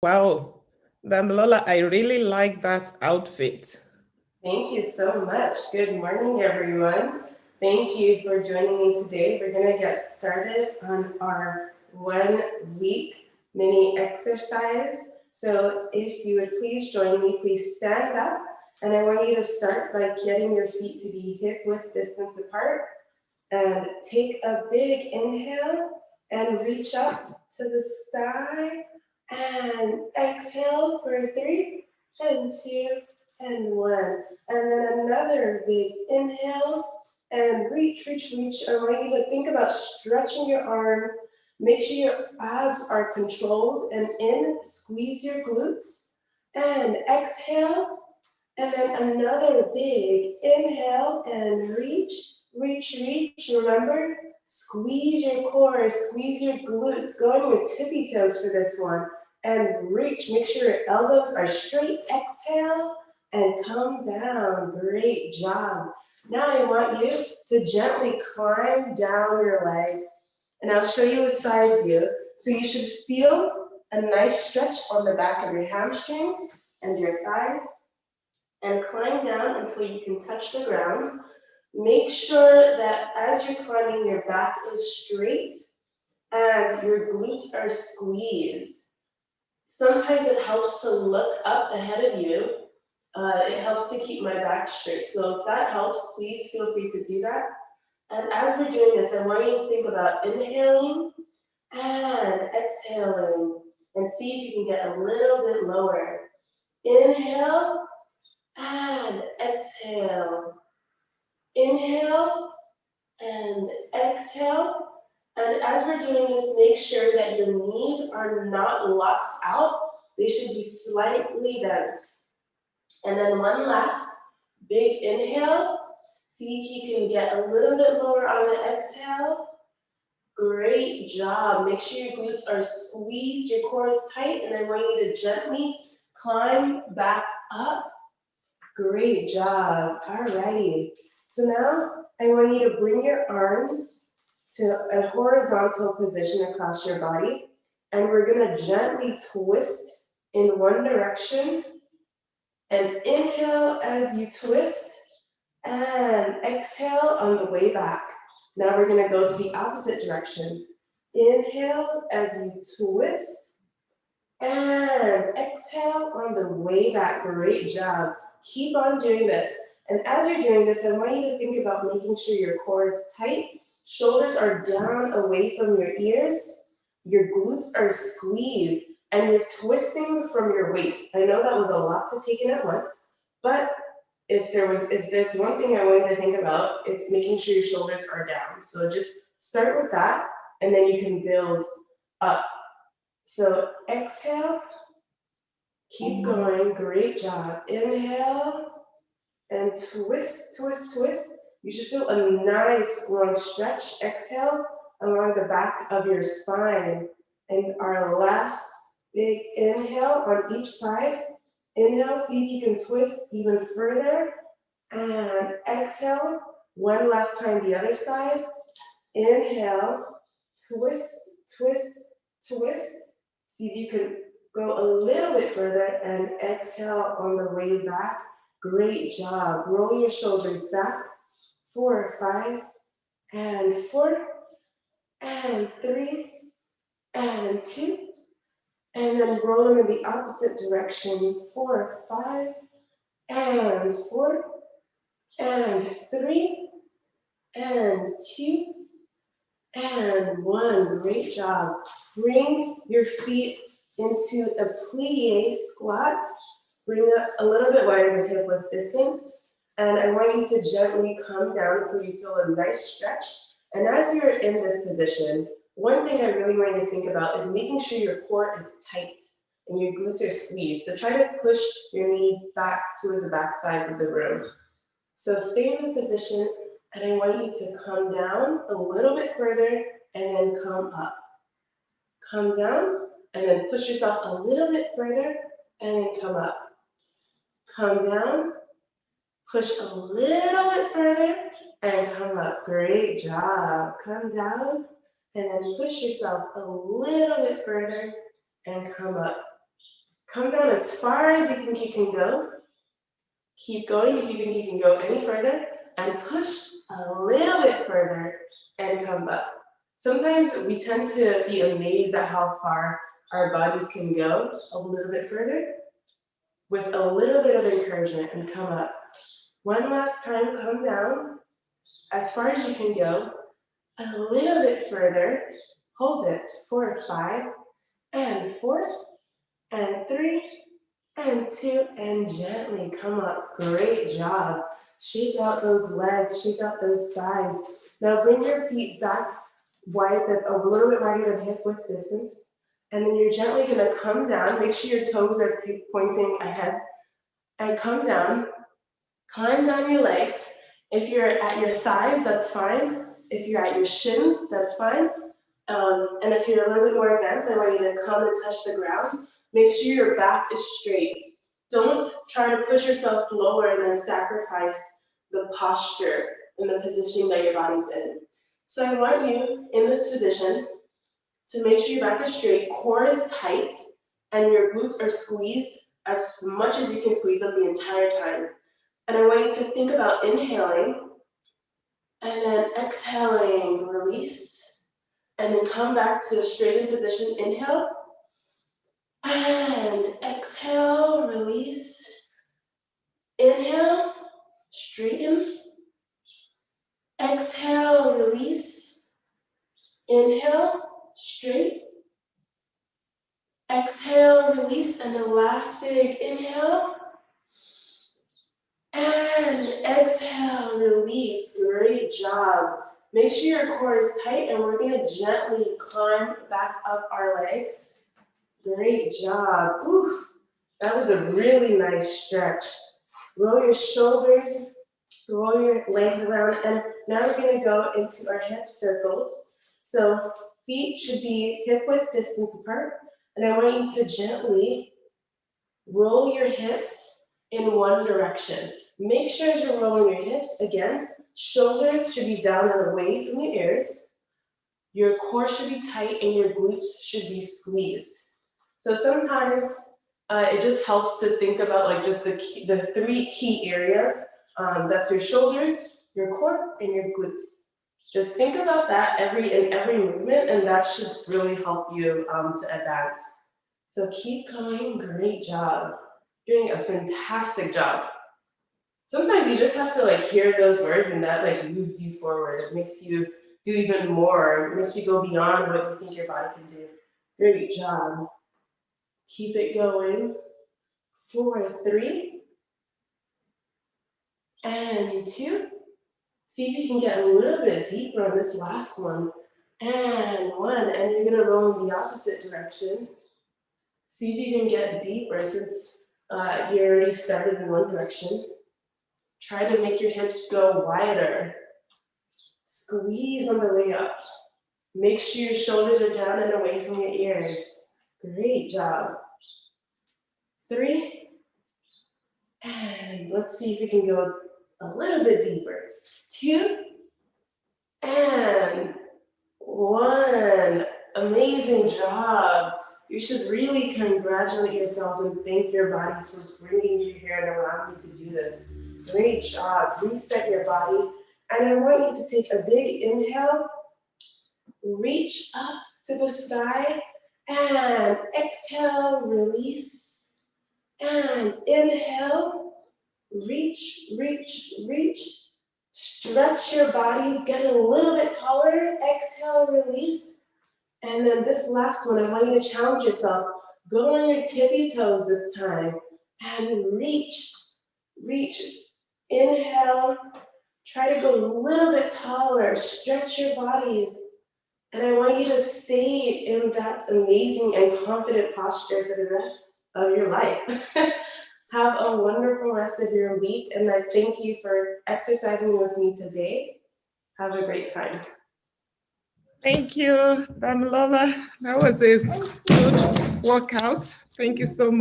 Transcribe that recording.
Wow, Damilola, I really like that outfit. Thank you so much. Good morning, everyone. Thank you for joining me today. We're going to get started on our 1 week mini exercise. So, if you would please join me, please stand up. And I want you to start by getting your feet to be hip width distance apart and take a big inhale and reach up to the sky and exhale for 3 and 2 and 1. And then another big inhale and reach. I want you to think about stretching your arms. Make sure your abs are controlled and in. Squeeze your glutes and exhale. And then another big inhale and reach. Remember, squeeze your core, squeeze your glutes. Go on your tippy toes for this one. And reach. Make sure your elbows are straight. Exhale and come down. Great job. Now I want you to gently climb down your legs. And I'll show you a side view. So you should feel a nice stretch on the back of your hamstrings and your thighs and climb down until you can touch the ground. Make sure that as you're climbing, your back is straight and your glutes are squeezed. Sometimes it helps to look up ahead of you. It helps to keep my back straight. So if that helps, please feel free to do that. And as we're doing this, I want you to think about inhaling and exhaling and see if you can get a little bit lower. Inhale and exhale. Inhale and exhale. And as we're doing this, make sure that your knees are not locked out. They should be slightly bent. And then one last big inhale. See if you can get a little bit lower on the exhale. Great job. Make sure your glutes are squeezed, your core is tight, and I want you to gently climb back up. Great job. Alrighty. So now I want you to bring your arms to a horizontal position across your body. And we're going to gently twist in one direction. And inhale as you twist. And exhale on the way back. Now we're going to go to the opposite direction. Inhale as you twist. And exhale on the way back. Great job. Keep on doing this. And as you're doing this, I want you to think about making sure your core is tight. Shoulders are down away from your ears. Your glutes are squeezed. And you're twisting from your waist. I know that was a lot to take in at once. But if there's one thing I want you to think about, it's making sure your shoulders are down. So just start with that. And then you can build up. So exhale, keep going, great job. Inhale and twist. You should feel a nice long stretch. Exhale along the back of your spine. And our last big inhale on each side. Inhale, see if you can twist even further. And exhale, one last time the other side. Inhale, twist. See if you can go a little bit further and exhale on the way back. Great job. Roll your shoulders back. 4, 5, and 4, and 3, and 2. And then roll them in the opposite direction. 4, 5, and 4, and 3, and 2, and 1. Great job. Bring your feet into a plie squat. Bring up a little bit wider than hip width distance. And I want you to gently come down until you feel a nice stretch. And as you're in this position, one thing I really want you to think about is making sure your core is tight and your glutes are squeezed. So try to push your knees back towards the back sides of the room. So stay in this position, and I want you to come down a little bit further and then come up. Come down and then push yourself a little bit further and then come up. Come down, push a little bit further and come up. Great job. Come down and then push yourself a little bit further and come up. Come down as far as you think you can go. Keep going if you think you can go any further, and push a little bit further and come up. Sometimes we tend to be amazed at how far our bodies can go a little bit further with a little bit of encouragement and come up. One last time, come down as far as you can go, a little bit further, hold it for 5, and 4, and 3, and 2, and gently come up. Great job. Shake out those legs, shake out those thighs. Now bring your feet back wide, a little bit wider than hip width distance. And then you're gently gonna come down. Make sure your toes are pointing ahead. And come down, climb down your legs. If you're at your thighs, that's fine. If you're at your shins, that's fine. And if you're a little bit more advanced, I want you to come and touch the ground. Make sure your back is straight. Don't try to push yourself lower and then sacrifice the posture and the positioning that your body's in. So I want you in this position to make sure your back is straight, core is tight, and your glutes are squeezed as much as you can squeeze them the entire time. And I want you to think about inhaling, and then exhaling, release, and then come back to a straightened position, inhale, and exhale, release, inhale, straighten, exhale, release, inhale, straight, exhale, release, and the last big inhale, and exhale, release. Great job. Make sure your core is tight, and we're gonna gently climb back up our legs. Great job. Oof. That was a really nice stretch. Roll your shoulders, roll your legs around, and now we're gonna go into our hip circles. So feet should be hip width distance apart, and I want you to gently roll your hips in one direction. Make sure as you're rolling your hips, again, shoulders should be down and away from your ears. Your core should be tight and your glutes should be squeezed. So sometimes it just helps to think about like just the 3 key areas. That's your shoulders, your core, and your glutes. Just think about that in every movement, and that should really help you to advance. So keep going, great job. Doing a fantastic job. Sometimes you just have to like hear those words, and that like moves you forward. It makes you do even more. It makes you go beyond what you think your body can do. Great job. Keep it going. 4, 3, and 2. See if you can get a little bit deeper on this last one. And 1, and you're gonna roll in the opposite direction. See if you can get deeper since you already started in one direction. Try to make your hips go wider. Squeeze on the way up. Make sure your shoulders are down and away from your ears. Great job. 3, and let's see if we can go a little bit deeper. 2, and 1. Amazing job. You should really congratulate yourselves and thank your bodies for bringing you here and allowing you to do this. Great job. Reset your body. And I want you to take a big inhale, reach up to the sky, and exhale, release, and inhale, reach, reach, reach. Stretch your bodies, get a little bit taller, exhale, release. And then this last one, I want you to challenge yourself. Go on your tippy toes this time and reach, reach. Inhale, try to go a little bit taller, stretch your bodies. And I want you to stay in that amazing and confident posture for the rest of your life. Have a wonderful rest of your week, and I thank you for exercising with me today. Have a great time. Thank you, Damilola. That was a good workout. Thank you so much.